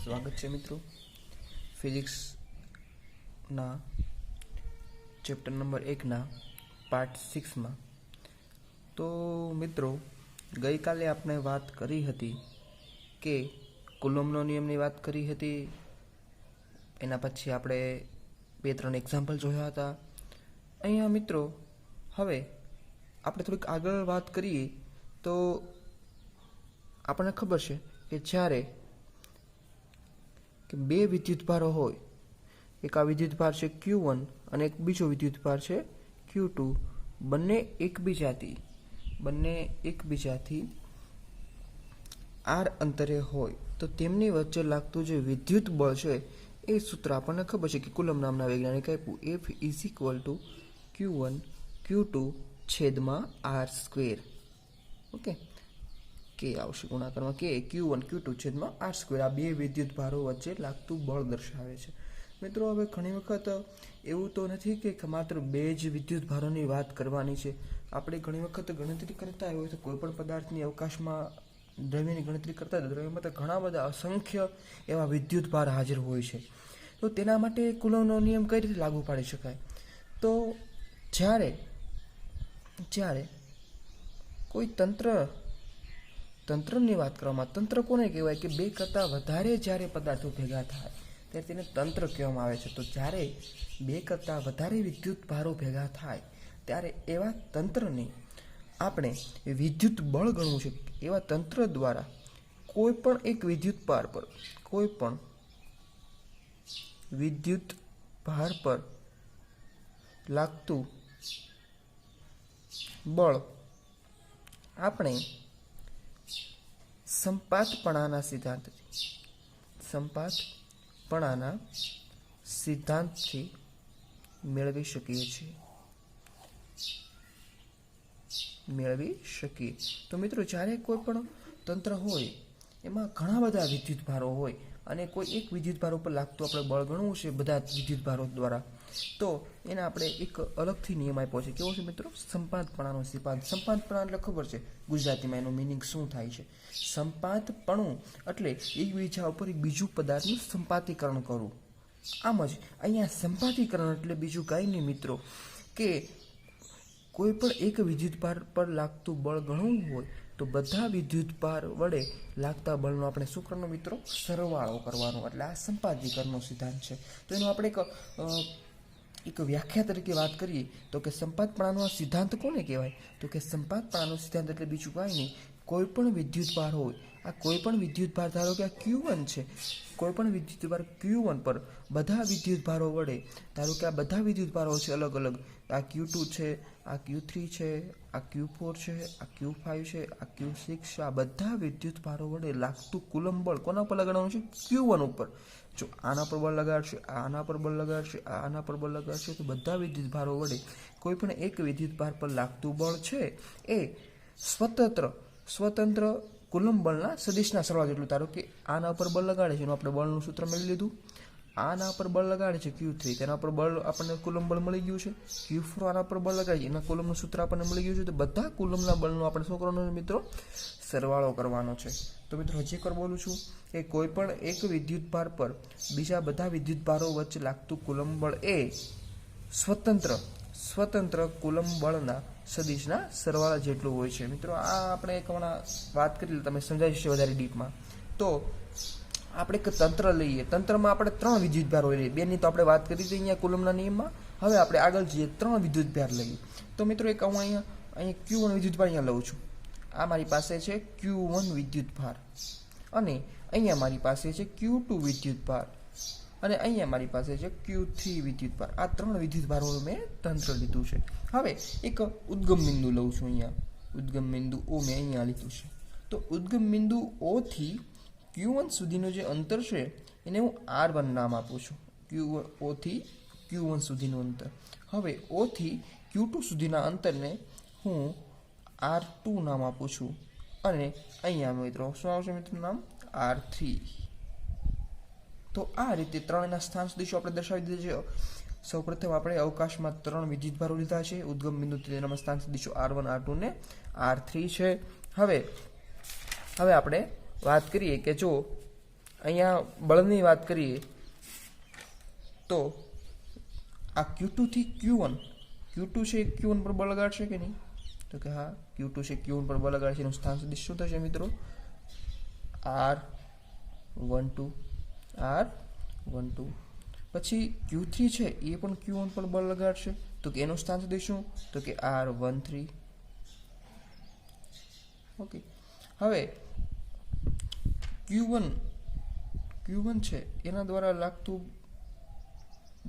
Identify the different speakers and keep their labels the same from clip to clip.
Speaker 1: स्वागत है मित्रों फिजिक्सना चैप्टर नंबर 1 ना पार्ट 6 में। तो मित्रों गई काले आपने बात करी हती के कूलॉम्बनो नियमनी बात करी हती। एना पछी आपणे 2-3 एक्जाम्पल जोया हता। अहींया मित्रों हवे आपणे थोड़ीक आगळ बात करीए तो आपने खबर है कि ज्यारे कि बे विद्युतभारो होय, एक आ विद्युतभार है Q1 અને एक बीजो विद्युतभार है Q2, बंने एकबीजाथी आर अंतरे होय तो तेमनी वच्चे लागतुं जे विद्युत बळ छे ए सूत्र आपने खबर है कि कूलॉम्ब नामना वैज्ञानिके आप्युं F = Q1 Q2 छेदमां R²। Okay के आवशे गुणाकारमां के Q1 Q2 छेदमां R² आ बे विद्युतभारो वच्चे लागतुं बळ दर्शावे छे। मित्रों हवे घणी वखत एवुं तो नथी के मात्र बे ज विद्युतभारोनी वात करवानी छे। आपणे घणी वखत गणतरी करता होय तो कोईपण पदार्थनी अवकाशमां द्रव्यनी गणतरी करता होय तो द्रव्यमां तो घणा बधा असंख्य एवा विद्युतभार हाजर होय छे। तो तेना माटे कूलॉम्बनो नियम कई रीते लागू पाडी शकाय। तो ज्यारे कोई तंत्रनी वात करवामां तंत्र कोने कहेवाय के बे करता वधारे ज्यारे पदार्थो भेगा थाय त्यारे तेने तंत्र कहेवामां आवे छे। तो ज्यारे बे करता वधारे विद्युतभारो भेगा थाय त्यारे एवा तंत्रने आपणे विद्युत बळ गणવું છે। एवा तंत्र द्वारा कोईपण एक विद्युतभार पर लागतुं बळ आपणे संपातपणाना सिद्धांतथी मेळवी શકીએ। तो मित्रों ज्यारे कोईपण तंत्र होय एमां घणा बधा विद्युतभारो होय अने कोई एक विद्युतभार पर लागतुं आपणे बळ गणવું छे बधा विद्युतभारो द्वारा तो एना आपणे एक अलगथी नियम आप्यो छे। केवो छे मित्रों? संपातपणानो सिद्धांत। संपातपणा एटले खबर छे गुजरातीमां एनुं मीनिंग शुं थाय छे? संपातपणुं एटले एकबीजा उपर एक बीजुं पदार्थनुं संपातीकरण करवुं। आम ज अहींया संपातीकरण एटले बीजुं कांई नहीं मित्रों के कोईपण एक विद्युतभार पर लागतुं बळ गणવું होय तो बधा विद्युतभार वडे लागता बळनो आपणे शुं करवानुं मित्रों? सरवाळो करवानो। एटले आ संपातीकरणनो सिद्धांत छे। तो एनो आपणे एक व्याख्या तरीके बात करिए तो कि संपातपणानो सिद्धांत कोने कहेवाय? तो कि संपातपणानो सिद्धांत एटले बीजुं कांई नहीं, कोईपण विद्युतभार होय आ कोईपण विद्युतभार धारो के आ Q1 छे, कोईपण विद्युतभार Q1 पर बधा विद्युतभारो वडे धारो के आ बधा विद्युतभारो छे अलग अलग, आ Q2 छे, आ Q3 छे, आ Q4 छे, आ Q5 छे, आ Q6 छे, आ बधा विद्युतभारो वडे लागतुं कूलॉम्ब बळ कोना पर लगाडवानुं छे? Q1 उपर। जो आना पर बळ लगाडशे, आना पर बळ लगाडशे, आना पर बळ लगाडशे तो बधा विद्युतभारो वडे कोईपण एक विद्युतभार पर लागतुं बळ छे ए स्वतंत्र कूलॉम्ब बळना सदिशना सरवाळा जेटલું। धारो के आना पर बळ लगाडे छे एनुं आपणे बळनुं सूत्र मेळवी लीधुं। आना पर बळ लगाडे छे Q3 तेना पर बळ आपणे कूलॉम्ब बळ मळी गयुं छे। Q4 आना पर बळ लगाडे छे एना कूलॉम्बनुं सूत्र आपणे मळी गयुं छे। तो बधा कूलॉम्बना बळनो आपणे शुं करवानुं मित्रों? सरवाळो करवानो छे। तो मित्रों हजी एक વાર बोलुं छुं के कोईपण एक विद्युतभार पर बीजा बधा विद्युतभारो वच्चे लागतुं कूलॉम्ब बळ ए स्वतंत्र कूलॉम्ब बळना सदिशना सरवाळा जेटલું होय छे। मित्रों आ आपणे एक વાત કરી તમે સમજાઈ જશે વધારે ડીપમાં। તો આપણે એક તંત્ર લઈએ, તંત્રમાં આપણે 3 વિદ્યુતભારો લઈએ, બેની તો આપણે વાત કરી હતી અહીંયા કુલમ્બના નિયમમાં। હવે આપણે આગળ જઈએ 3 વિદ્યુતભાર લઈએ। તો મિત્રો એક હું અહીંયા Q1 વિદ્યુતભાર અહીંયા લઉં છું। આ મારી પાસે છે Q1 વિદ્યુતભાર અને અહીંયા મારી પાસે છે Q2 વિદ્યુતભાર અને અહીંયા મારી પાસે છે Q3 વિદ્યુતભાર। આ 3 વિદ્યુતભારોનું મેં તંત્ર લીધું છે। હવે એક ઉદ્ગમ બિંદુ લઉં છું અહીંયા, ઉદ્ગમ બિંદુ O મેં અહીંયા લીધું છે। તો ઉદ્ગમ બિંદુ O થી Q1 સુધીનું જે અંતર છે એને હું R1 નામ આપું છું। O થી Q1 સુધીનું અંતર। હવે O થી Q2 સુધીના અંતરને હું R2 નામ આપું છું અને અહીંયા મિત્રો શું આવશે મિત્રો નામ? R3। तो आ रीते 3 स्थान सदिशो आपणे दर्शावी दीधा छे। सौप्रथम आपणे अवकाशमां 3 विद्युतभारो लीधा छे। उद्गम बिंदु तेनामां स्थान सदिशो R1 R2 ने R3 छे। હવે આપણે વાત કરીએ કે જો અહીંયા બળની વાત કરીએ તો આ Q2 થી Q1, Q2 છે Q1 પર બળ લગાડશે કે નહીં? તો કે હા, Q2 છે Q1 પર બળ લગાડશે. એનું સ્થાન સદિશ શું થશે મિત્રો? R12 R12. પછી Q3 છે એ પણ Q1 પર બળ લગાડશે, તો કે એનું સ્થાન સદિશ શું? તો કે R13. ઓકે, હવે Q1 છે એના દ્વારા લાગતું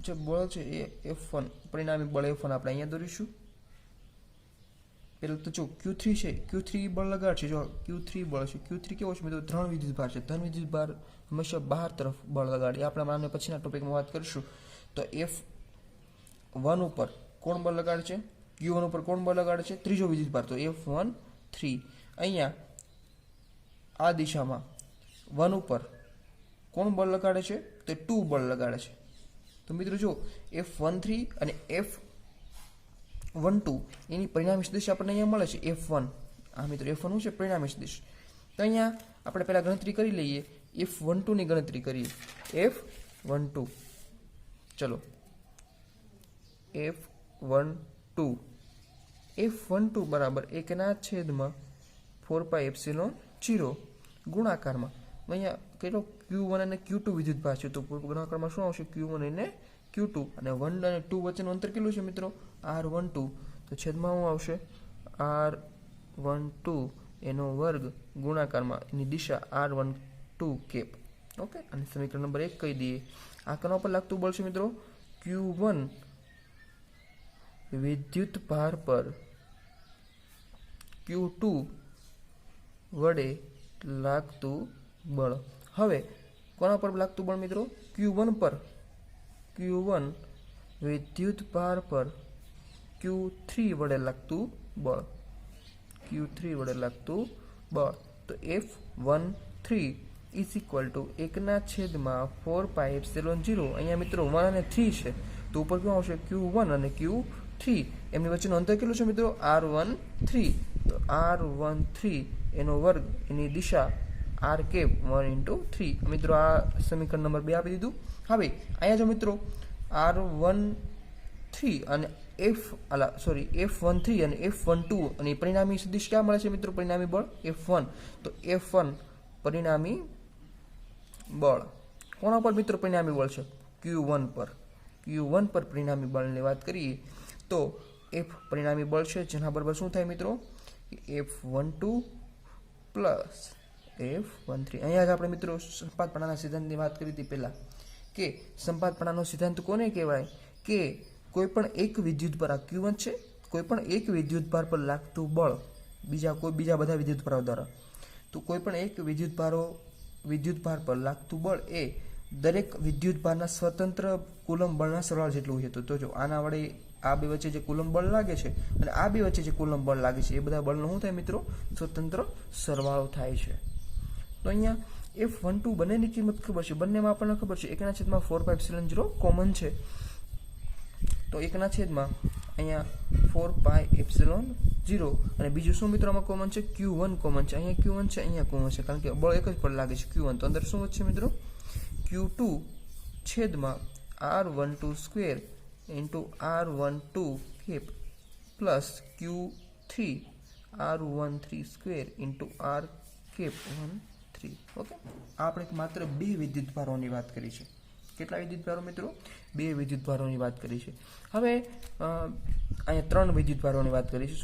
Speaker 1: જે બળ છે એ F1, પરિણામી બળ F1 આપણે અહીંયા દોરીશું. પહેલાં તો જો Q3 છે, Q3 બળ લગાડશે. જો Q3 બળ છે, Q3 કેવો છે મિત્રો? ધન વિદ્યુતભાર છે. ધન વિદ્યુતભાર હંમેશા બહાર તરફ બળ લગાડે. આપણે આને પછીના ટોપિકમાં વાત કરીશું. તો F1 ઉપર કોણ બળ લગાડે છે? Q1 ઉપર કોણ બળ લગાડે છે? ત્રીજો વિદ્યુતભાર, તો F1 3. અહીંયા આ દિશામાં 1 ઉપર કોણ બળ લગાડે છે? તો 2 બળ લગાડે છે. તો મિત્રો જો F13 અને F12 એની પરિણામી સદિશ આપણને અહીંયા મળે છે F1. આ મિત્રો F1 શું છે? પરિણામી સદિશ. તો અહીંયા આપણે પહેલા ગણતરી કરી લઈએ. F12 ની ગણતરી કરીએ. F12, ચલો F12 બરાબર 1/4πε0 ગુણાકારમાં અહીંયા કેટલો Q1 અને Q2 વિદ્યુતભાર છે, તો ગુણાકારમાં શું આવશે? Q1 અને Q2, અને 1 અને 2 વચ્ચેનું અંતર કેટલું છે મિત્રો? R12. તો છેદમાં શું આવશે? R12 એનો વર્ગ ગુણાકારમાં એની દિશા R12 કેપ. ઓકે, અને સમીકરણ નંબર 1 કહી દઈએ. આ કના પર લાગતું બળ છે મિત્રો? Q1 વિદ્યુતભાર પર Q2 વડે લાગતું બળ. હવે કોના પર લાગતું બળ મિત્રો? Q1 પર. Q1 વિદ્યુતભાર પર Q3 વડે લાગતું બળ. Q3 વડે લાગતું બળ. તો F13 ઇઝ ઇક્વલ ટુ 1/4πε0. અહીંયા મિત્રો 1 અને 3 છે, તો ઉપર શું આવશે? Q1 અને Q3. એમની વચ્ચેનું અંતર કેટલું છે મિત્રો? R13. તો R13 એનો વર્ગ એની દિશા R કેપ 1/3. મિત્રો આ સમીકરણ નંબર 2 આપી દીધું. હવે અહીંયા જો મિત્રો R13 અને F13 અને F12 અને પરિણામી સદિશ ક્યાં મળે છે મિત્રો? પરિણામી બળ F1. તો F1 પરિણામી બળ કોના પર મિત્રો પરિણામી બળ છે? Q1 પર. Q1 પર પરિણામી બળની વાત કરીએ તો F પરિણામી બળ છે, જેના બરાબર શું થાય મિત્રો? F12 plus F13. અહીંયા જ આપણે મિત્રો સંપાતપણાના સિદ્ધાંતની વાત કરી હતી પહેલા, કે સંપાતપણાનો સિદ્ધાંત કોને કહેવાય? કે કોઈ પણ એક વિદ્યુતભાર, આ Q1 છે, કોઈ પણ એક વિદ્યુતભાર પર લાગતું બળ બીજા બધા વિદ્યુતભારો દ્વારા, તો કોઈ પણ એક વિદ્યુતભાર પર લાગતું બળ એ દરેક વિદ્યુતભારના સ્વતંત્ર કુલમ બળના સરવાળા જેટલું છે. તો જો આના વડે આ બે વચ્ચે જે કુલમ બળ લાગે છે અને આ બે વચ્ચે જે કુલમ બળ લાગે છે, એ બધા બળનો શું થાય મિત્રો? સ્વતંત્ર સરવાળો થાય છે. તો અહીંયા F12 બંનેની કિંમત ખબર છે, બંનેમાં આપણને ખબર છે 1/4πε0 કોમન છે. તો 1/, અહીંયા 4πε0, અને બીજું શું મિત્રો આમાં કોમન છે? Q1 કોમન છે. અહીંયા Q1 છે, અહીંયા કોમન છે, કારણ કે બળ એક જ પર લાગે છે Q1. તો અંદર શું વધશે મિત્રો? Q2 છેદમાં R12² into R12 cap plus Q3 R13² into R cap 13. Okay, આપણે માત્ર 2 વિદ્યુતભારોની વાત કરી છે. કેટલા વિદ્યુતભારો મિત્રો? 2 વિદ્યુતભારોની વાત કરી છે. હવે અહીંયા 3 વિદ્યુતભારોની વાત કરી છે.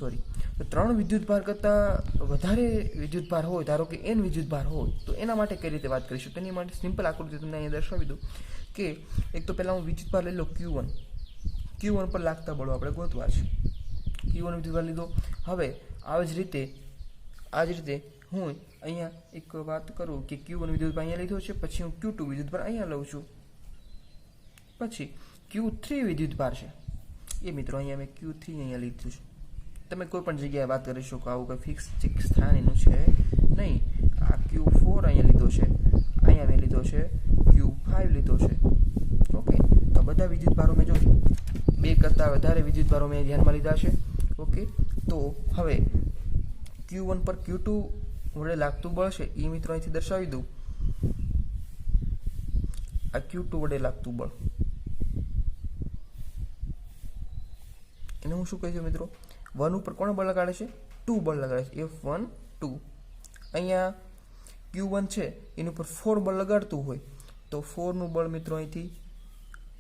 Speaker 1: તો 3 વિદ્યુતભાર કરતાં વધારે વિદ્યુતભાર હોય, ધારો કે n વિદ્યુતભાર હોય, તો એના માટે કઈ રીતે વાત કરીશું? તેની માટે સિમ્પલ આકૃતિ તમને અહીંયા દર્શાવી દઉં કે એક તો પહેલાં હું વિદ્યુતભાર લઈ લો Q1 પર લાગતા બળો આપણે ગોતવા છે. Q1 વિદ્યુતભાર લીધો. હવે આ જ રીતે હું અહીંયા એક વાત કરું કે Q1 વિદ્યુતભાર અહીંયા લીધો છે, પછી હું Q2 વિદ્યુતભાર અહીંયા લઉં છું, પછી Q3 વિદ્યુતભાર છે એ મિત્રો અહીંયા મેં Q3 અહીંયા લીધું છે. તમે કોઈ પણ જગ્યાએ વાત કરી શકો, આવું કંઈ ફિક્સ સ્થાન એનું છે નહીં. આ Q4 અહીંયા લીધો છે, અહીંયા મેં લીધો છે Q5 લીધો છે. ઓકે, તો બધા વિદ્યુતભારો મેં જો 2 કરતાં વધારે વિદ્યુતભારો મેં ધ્યાનમાં લીધા છે. ઓકે, તો હવે Q1 પર Q2 વડે લાગતું બળ છે એ મિત્રો અહીંથી દર્શાવી દઉં. આ Q2 વડે લાગતું બળ, એને હું શું કહી છું મિત્રો, 1 ઉપર કોણ બળ લગાડે છે, 2 બળ લગાડે છે, F1 2. અહીંયા Q1 છે એની ઉપર 4 બળ લગાડતું હોય તો 4 નું બળ મિત્રો અહીંથી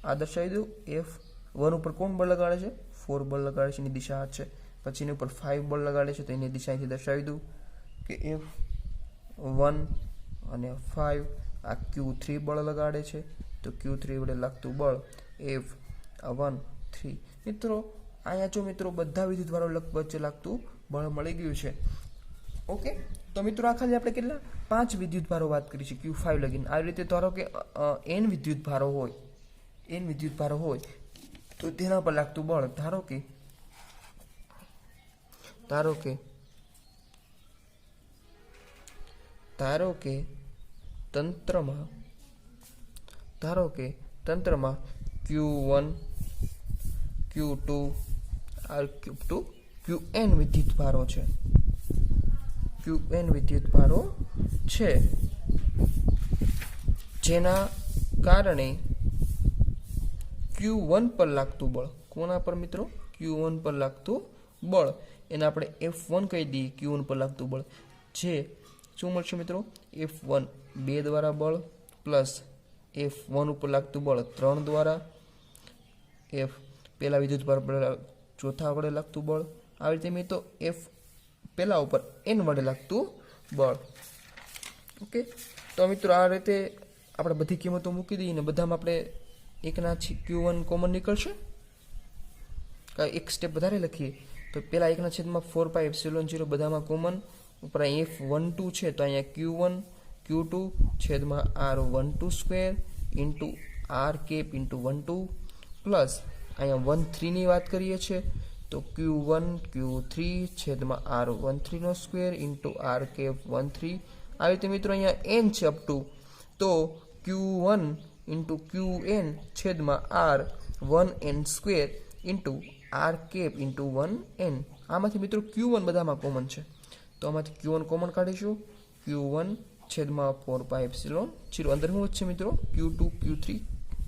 Speaker 1: આ દર્શાવી દઉં, F1 ઉપર કોણ બળ લગાડે છે, 4 બળ લગાડે છે, એની દિશા આ છે. પછી એની ઉપર 5 બળ લગાડે છે તો એની દિશા અહીંથી દર્શાવી દઉં કે F1 અને 5. આ Q3 બળ લગાડે છે તો Q3 વડે લાગતું બળ F1 3. મિત્રો અહીંયા જો મિત્રો બધા વિદ્યુતભારો વચ્ચે લાગતું બળ મળી ગયું છે. ઓકે, તો મિત્રો આ ખાલી આપણે કેટલા 5 વિદ્યુતભારો વાત કરી છે Q5 લગીને. આવી રીતે ધારો કે n વિદ્યુતભારો હોય તો તેના પર લાગતું બળ ધારો કે તંત્રમાં Q1 Q2 Qn વિદ્યુતભારો છે, જેના કારણે Q1 પર લાગતું બળ, કોના પર મિત્રો, Q1 પર લાગતું બળ, એને આપણે F1 કહી દઈએ. Q1 પર લાગતું બળ જે શું મળશે મિત્રો, F1 2 દ્વારા બળ પ્લસ F1 ઉપર લાગતું બળ 3 દ્વારા, પહેલા વિદ્યુતભાર પર ચોથા વડે લાગતું બળ, આવી રીતે મેં તો F પહેલા ઉપર n વડે લાગતું બળ. ઓકે, તો મિત્રો આ રીતે આપણે બધી કિંમતો મૂકી દઈએ ને બધામાં આપણે એકના Q1 કોમન નીકળશે. એક સ્ટેપ વધારે લખીએ તો પહેલા 1/4πε0 બધામાં કોમન, ઉપર F12 છે તો અહીંયા Q1 Q2 છેદમાં R12² into R cap into 12 plus અહીંયા 13 ની વાત કરીએ છીએ તો Q1 Q3 છેદમાં R13² ઇન્ટુ R કેપ 13. આવી રીતે મિત્રો અહીંયા n છે અપ ટુ તો Q1 ઇન્ટુ Qn છેદમાં R1n² into R cap into 1n. આમાંથી મિત્રો Q1 બધામાં કોમન છે તો આમાંથી Q1 કોમન કાઢીશું, Q1 છેદમાં 4πε0 અંદર શું છે મિત્રો, Q2 Q3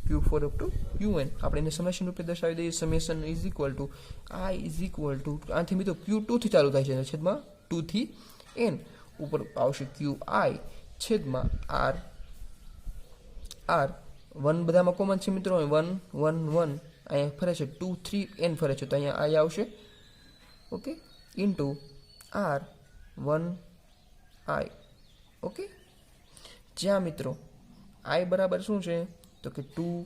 Speaker 1: Q4 up to Qn. આપણે એને સમેશન રૂપે દર્શાવી દઈએ. સમેશન ઇઝ ઇક્વલ ટુ આથી મિત્રો Q2 થી ચાલુ થાય છે છેદમાં 2 થી n ઉપર આવશે Qi છેદમાં R 1 બધામાં કોમન છે મિત્રો, 1 1 1 અહીંયા ફરે છે, 2 3 n ફરે છે તો અહીંયા I આવશે. Okay, into R 1I. Okay, જ્યાં મિત્રો I બરાબર શું છે તો કે 2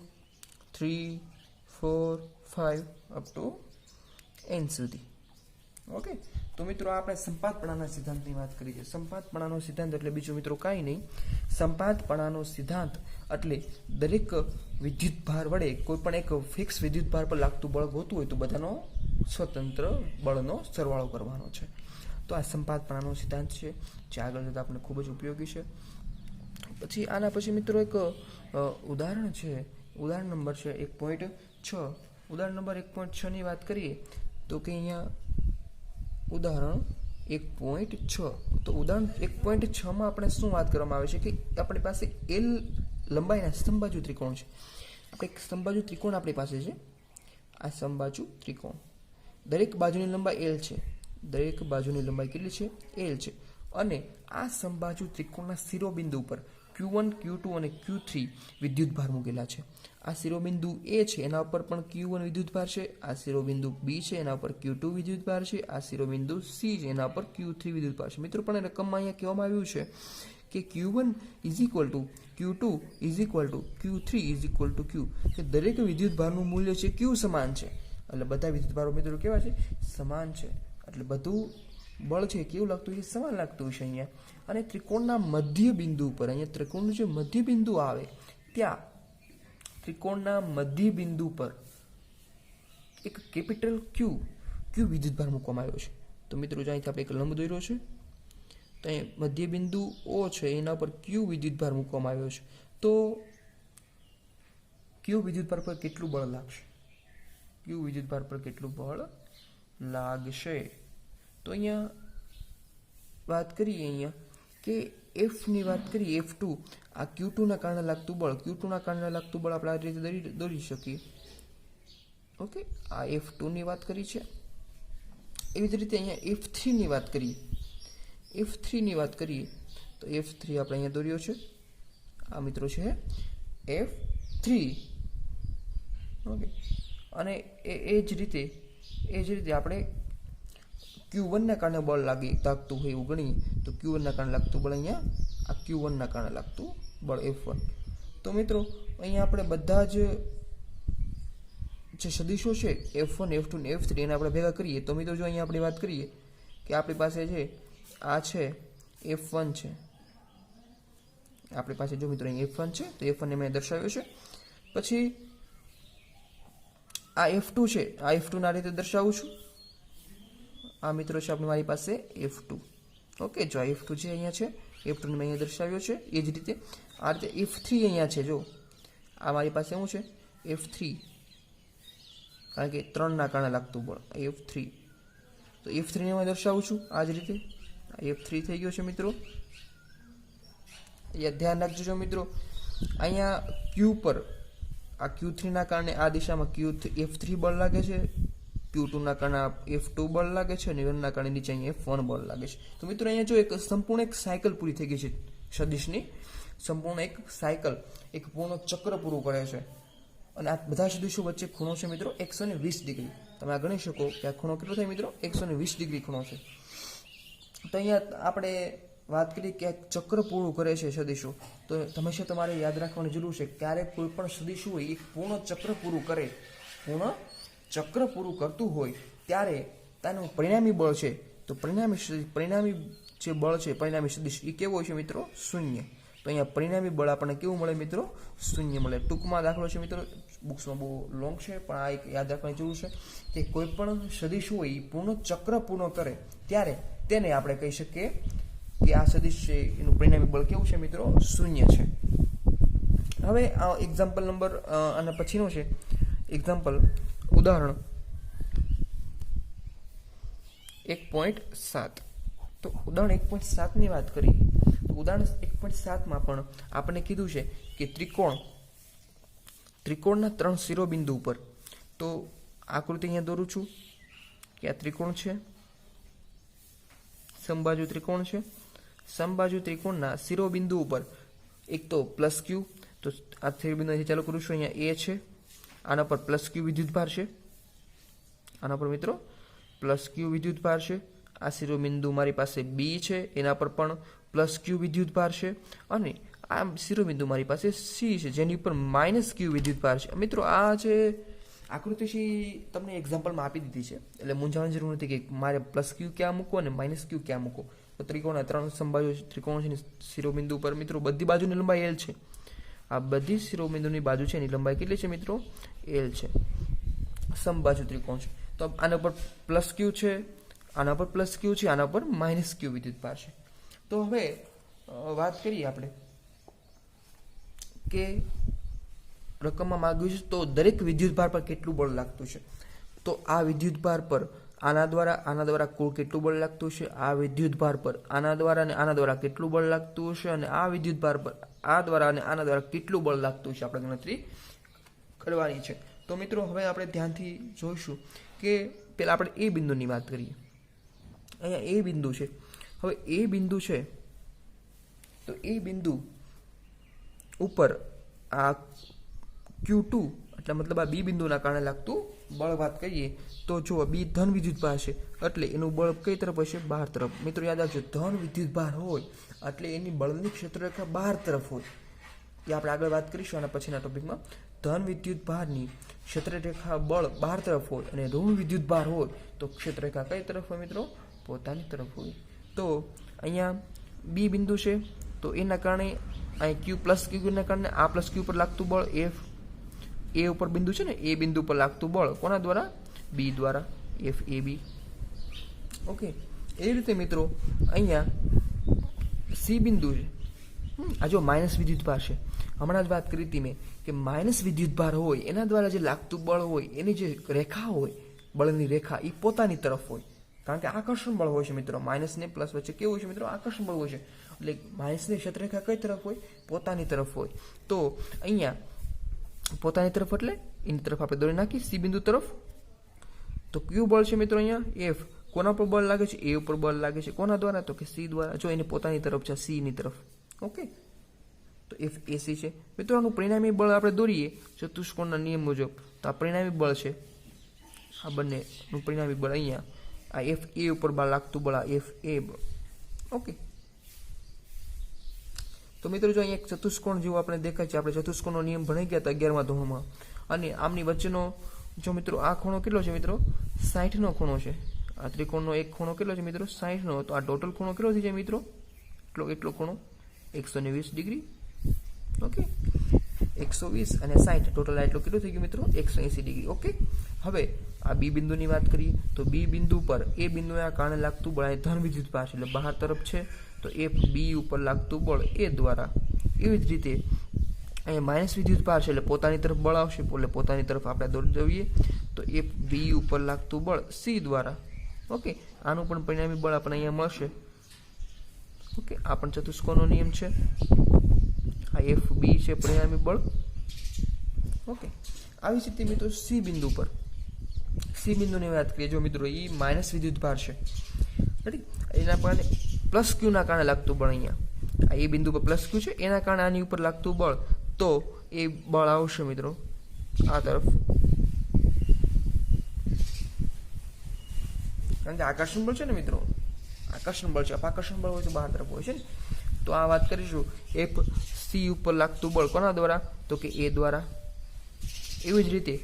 Speaker 1: 3 4 5 અપ ટુ n સુધી. ઓકે, તો મિત્રો આપણે સંપાતપણાના સિદ્ધાંતની વાત કરી છે. સંપાતપણાનો સિદ્ધાંત એટલે બીજું મિત્રો કાંઈ નહીં, સંપાતપણાનો સિદ્ધાંત એટલે દરેક વિદ્યુતભાર વડે કોઈ પણ એક ફિક્સ વિદ્યુતભાર પર લાગતું બળ ગોતું હોય તો બધાનો સ્વતંત્ર બળનો સરવાળો કરવાનો છે. તો આ સંપાતપણાનો સિદ્ધાંત છે જે આગળ જતાં આપણે ખૂબ જ ઉપયોગી છે. પછી આના પછી મિત્રો એક ઉદાહરણ છે, ઉદાહરણ નંબર છે 1.6. ઉદાહરણ નંબર 1.6 ની વાત કરીએ તો કે અહીંયા ઉદાહરણ 1.6. તો ઉદાહરણ 1.6 માં આપણે શું વાત કરવામાં આવે છે કે આપણી પાસે L લંબાઈના સમબાજુ ત્રિકોણ છે. આપણે એક સમબાજુ ત્રિકોણ આપણી પાસે છે, આ સમબાજુ ત્રિકોણ દરેક બાજુની લંબાઈ L છે, દરેક બાજુની લંબાઈ કેટલી છે, L છે. અને આ સમબાજુ ત્રિકોણના શિરોબિંદુ પર Q1 Q2 અને Q3 વિદ્યુતભાર મૂકેલા છે. આ શિરોબિંદુ A છે એના ઉપર પણ Q1 વિદ્યુતભાર છે, આ શિરોબિંદુ B છે એના ઉપર Q2 વિદ્યુતભાર છે, આ શિરોબિંદુ C છે એના ઉપર Q3 વિદ્યુતભાર છે. મિત્રો પણ રકમમાં અહીંયા કહેવામાં આવ્યું છે કે Q1 is equal two Q2 is equal two Q3 is equal two Q, કે દરેક વિદ્યુતભારનું મૂલ્ય છે Q સમાન છે. એટલે બધા વિદ્યુતભારો મિત્રો કેવા છે, સમાન છે. એટલે બધું બળ છે કેવું લાગતું છે, સમાન લાગતું છે અહીંયા. અને ત્રિકોણના મધ્ય બિંદુ પર, અહીંયા ત્રિકોણનું જે મધ્ય બિંદુ આવે ત્યાં ત્રિકોણના મધ્ય બિંદુ પર એક કેપિટલ Q વિદ્યુતભાર મૂકવામાં આવ્યો છે. તો મિત્રો અહીંથી આપણે એક લંબ દોર્યો છે તો અહીં મધ્ય બિંદુ O છે એના પર Q વિદ્યુતભાર મૂકવામાં આવ્યો છે. તો Q વિદ્યુતભાર પર કેટલું બળ લાગશે, Q વિદ્યુતભાર પર કેટલું બળ લાગશે તો અહીંયા વાત કરીએ અહીંયા કે એફની વાત કરીએ F2 આ Q2ના કારણે લાગતું બળ Q2ના કારણે લાગતું બળ આપણે આ રીતે દોરી શકીએ. ઓકે, આ F2ની વાત કરી છે. એવી જ રીતે અહીંયા F3ની વાત કરીએ. F3ની વાત કરીએ તો F3 આપણે અહીંયા દોર્યો છે. આ મિત્રો છે F3. ઓકે, અને એ જ રીતે આપણે Q1ના કારણે બળ લાગતું હોય એવું ગણીએ તો Q1ના કારણે લાગતું બળ અહીંયા આ Q1ના કારણે લાગતું બળ F1. તો મિત્રો અહીંયા આપણે બધા જ જે સદિશો છે F1, F2 ને F3 એને આપણે ભેગા કરીએ તો મિત્રો જો અહીંયા આપણે વાત કરીએ કે આપણી પાસે છે આ છે F1 છે. આપણી પાસે જો મિત્રો અહીં F1 છે તો F1 ને મેં દર્શાવ્યો છે. પછી આ F2 છે, આ F2 ના રીતે દર્શાવું છું. આ મિત્રો છે આપણી મારી પાસે F2. ઓકે, જો આ F2 છે અહીંયા છે, F2 ને મેં અહીંયા દર્શાવ્યો છે. એ જ રીતે આ રીતે F3 અહીંયા છે. જો આ મારી પાસે શું છે F3, કારણ કે 3ના કારણે લાગતું બળ F3. તો F3 ને હું દર્શાવું છું આ જ રીતે. આ F3 થઈ ગયો છે મિત્રો. અહીંયા ધ્યાન રાખજો મિત્રો, અહીંયા Q પર આ Q3ના કારણે આ દિશામાં F3 બળ લાગે છે, Q2ના કારણે F2 બળ લાગે છે અને 1ના કારણે નીચે અહીંયા F1 બળ લાગે છે. તો મિત્રો અહીંયા જો સંપૂર્ણ એક સાયકલ પૂરી થઈ ગઈ છે સદિશની. સંપૂર્ણ એક સાયકલ, એક પૂર્ણ ચક્ર પૂરું કરે છે. અને આ બધા સદિશો વચ્ચે ખૂણો છે મિત્રો 120 ડિગ્રી. તમે આ ગણી શકો કે આ ખૂણો કેટલો થાય મિત્રો 120 ડિગ્રી ખૂણો છે. તો અહીંયા આપણે વાત કરીએ કે ચક્ર પૂરું કરે છે સદિશો, તો હંમેશા તમારે યાદ રાખવાની જરૂર છે ક્યારેક કોઈ પણ સદિશ હોય એક પૂર્ણ ચક્ર પૂરું કરતું હોય ત્યારે તેનું પરિણામી બળ છે તો પરિણામી જે બળ છે પરિણામી સદિશ એ કેવો હોય છે મિત્રો? શૂન્ય. તો અહીંયા પરિણામી બળ આપણને કેવું મળે મિત્રો? શૂન્ય મળે. ટૂંકમાં દાખલો છે મિત્રો, બુક્સમાં બહુ લોંગ છે પણ આ એક યાદ રાખવાની જરૂર છે કે કોઈ પણ સદિશ હોય એ પૂર્ણ ચક્ર પૂર્ણ કરે ત્યારે તેને આપણે કહી શકીએ કે આ સદિશ છે એનું પરિણામી બળ કેવું છે મિત્રો? શૂન્ય છે. હવે આ એક્ઝામ્પલ નંબર અને પછીનો છે એક્ઝામ્પલ ઉદાહરણ 1.7. તો ઉદાહરણ 1.7ની વાત કરીએ તો ઉદાહરણ 1.7માં પણ આપણે કીધું છે કે ત્રિકોણના 3 શિરોબિંદુ ઉપર, તો આકૃતિ અહીંયા દોરું છું કે આ ત્રિકોણ છે, સમબાજુ ત્રિકોણ છે. સમબાજુ ત્રિકોણના શિરોબિંદુ ઉપર એક તો +Q, તો આ શિરોબિંદુથી ચાલુ કરું છું. અહીંયા A છે, આના પર +Q વિદ્યુતભાર છે. આના પર મિત્રો +Q વિદ્યુતભાર છે. આ શિરોબિંદુ મારી પાસે B છે, એના પર પણ +Q વિદ્યુતભાર છે. અને આ શિરોબિંદુ મારી પાસે C છે જેની ઉપર -Q વિદ્યુતભાર છે. મિત્રો આ જે આકૃતિ છે તમને એક્ઝામ્પલમાં આપી દીધી છે એટલે મૂંઝાવાની જરૂર નથી કે મારે +Q ક્યાં મૂકો અને -Q ક્યાં મૂકો. તો ત્રિકોણના 3 સમબાજુ ત્રિકોણ છે શિરોબિંદુ પર મિત્રો બધી બાજુની લંબાઈ L છે. આ બધી શિરોબિંદુની બાજુ છે એની લંબાઈ કેટલી છે મિત્રો? L છે. સમબાજુ ત્રિકોણ છે તો આના પર +Q છે, આના પર +Q છે, આના પર -Q વિદ્યુતભાર છે. તો હવે વાત કરીએ આપણે કે રકમમાં માંગ્યું છે તો દરેક વિદ્યુતભાર પર કેટલું બળ લાગતું છે. તો આ વિદ્યુતભાર પર આના દ્વારા કુલ કેટલું બળ લાગતું છે, આ વિદ્યુતભાર પર આના દ્વારા અને આના દ્વારા કેટલું બળ લાગતું હશે, અને આ વિદ્યુતભાર પર આ દ્વારા અને આના દ્વારા કેટલું બળ લાગતું છે આપણે ગણતરી કરવાની છે. તો મિત્રો હવે આપણે ધ્યાનથી જોઈશું કે પહેલાં આપણે એ બિંદુની વાત કરીએ. અહીંયા એ બિંદુ છે. હવે એ બિંદુ છે તો એ બિંદુ ઉપર આ Q2 એટલે મતલબ આ બી બિંદુના કારણે લાગતું બળ વાત કરીએ તો જો બી ધન વિદ્યુતભાર છે એટલે એનું બળ કઈ તરફ હશે? બહાર તરફ. મિત્રો યાદ રાખજો, ધન વિદ્યુતભાર હોય એટલે એની બળની ક્ષેત્રરેખા બહાર તરફ હોય. એ આપણે આગળ વાત કરીશું આના પછીના ટોપિકમાં. ધન વિદ્યુતભારની ક્ષેત્રરેખા બળ બહાર તરફ હોય અને ઋણ વિદ્યુતભાર હોય તો ક્ષેત્રરેખા કઈ તરફ હોય મિત્રો? પોતાની તરફ હોય. તો અહીંયા બી બિંદુ છે તો એના કારણે અહીં Q+Q કારણે આ +Q પર લાગતું બળ F, એ ઉપર બિંદુ છે ને એ બિંદુ પર લાગતું બળ કોના દ્વારા? બી દ્વારા, FAB. ઓકે, એ રીતે મિત્રો અહીંયા સી બિંદુ છે. આ જો માઇનસ વિદ્યુતભાર છે, હમણાં જ વાત કરી હતી મેં કે માઇનસ વિદ્યુતભાર હોય એના દ્વારા જે લાગતું બળ હોય એની જે રેખા હોય બળની રેખા એ પોતાની તરફ હોય, કારણ કે આકર્ષણ બળ હોય છે મિત્રો, માઇનસ ને પ્લસ વચ્ચે કેવું હોય છે મિત્રો, આકર્ષણ બળ હોય છે. એટલે માઇનસની ક્ષેત્રરેખા કઈ તરફ હોય, પોતાની તરફ હોય. તો અહીંયા પોતાની તરફ એટલે એની તરફ આપણે દોરી નાખી સી બિંદુ તરફ. તો કયું બળ છે મિત્રો અહીંયા, એફ. કોના પર બળ લાગે છે, એ ઉપર બળ લાગે છે. કોના દ્વારા, તો કે સી દ્વારા. જો એને પોતાની તરફ છે, સી ની તરફ. ઓકે, તો એફ એસી છે મિત્રો. આનું પરિણામી બળ આપણે દોરીએ ચતુષ્કોણના નિયમ મુજબ, તો આ પરિણામી બળ છે, આ બંનેનું પરિણામી બળ અહીંયા આ એફ એ ઉપર બળ લાગતું બળ, આ એફ એ બળ. ઓકે, તો મિત્રો જો અહીંયા એક ચતુષ્કોણ જેવું આપણે દેખાય છે. આપણે ચતુષ્કોણનો નિયમ ભણી ગયા હતા 11મા ધોરણમાં. અને આમની વચ્ચેનો જો મિત્રો આ ખૂણો કેટલો છે મિત્રો, 60નો ખૂણો છે. આ ત્રિકોણનો એક ખૂણો કેટલો છે મિત્રો, 60નો. તો આ ટોટલ ખૂણો કેટલો થઈ જાય મિત્રો, એટલો ખૂણો 120 ડિગ્રી. ઓકે, 120 અને 60 ટોટલ એટલું કેટલું થઈ ગયું મિત્રો, 180 ડિગ્રી. ઓકે, હવે આ બી બિંદુની વાત કરીએ તો બી બિંદુ પર એ બિંદુના કારણે લાગતું બળ ધન વિદ્યુત ભાર છે, એટલે બહાર તરફ છે. તો એફ બી ઉપર લાગતું બળ એ દ્વારા. એવી જ રીતે અહીંયા માઇનસ વિદ્યુત ભાર છે, એટલે પોતાની તરફ બળ આવશે, એટલે પોતાની તરફ આપણે દોરી દઈએ. તો એફ બી ઉપર લાગતું બળ સી દ્વારા. ઓકે, આનું પણ પરિણામી બળ આપણને અહીંયા મળશે. ઓકે, આ પણ ચતુષ્કોણનો નિયમ છે. આ એફ બી છે પરિણામી બળ. ઓકે, આવી રીતે મિત્રો સી બિંદુ પર, સી બિંદુની વાત કરીએ જો મિત્રો, એ માઇનસ વિદ્યુત ભાર છે. એના કારણે પ્લસ ક્યુના કારણે લાગતું બળ અહીંયા આ એ બિંદુ પર પ્લસ ક્યુ છે, એના કારણે આની ઉપર લાગતું બળ. તો એ બળ આવશે મિત્રો આ તરફ, કારણ કે આકર્ષણ બળ છે ને મિત્રો, આકર્ષણ બળ છે. અપાકર્ષણ બળ હોય તો બહાર તરફ હોય છે ને. તો આ વાત કરીશું એફ સી ઉપર લાગતું બળ કોના દ્વારા, તો કે એ દ્વારા. એવી જ રીતે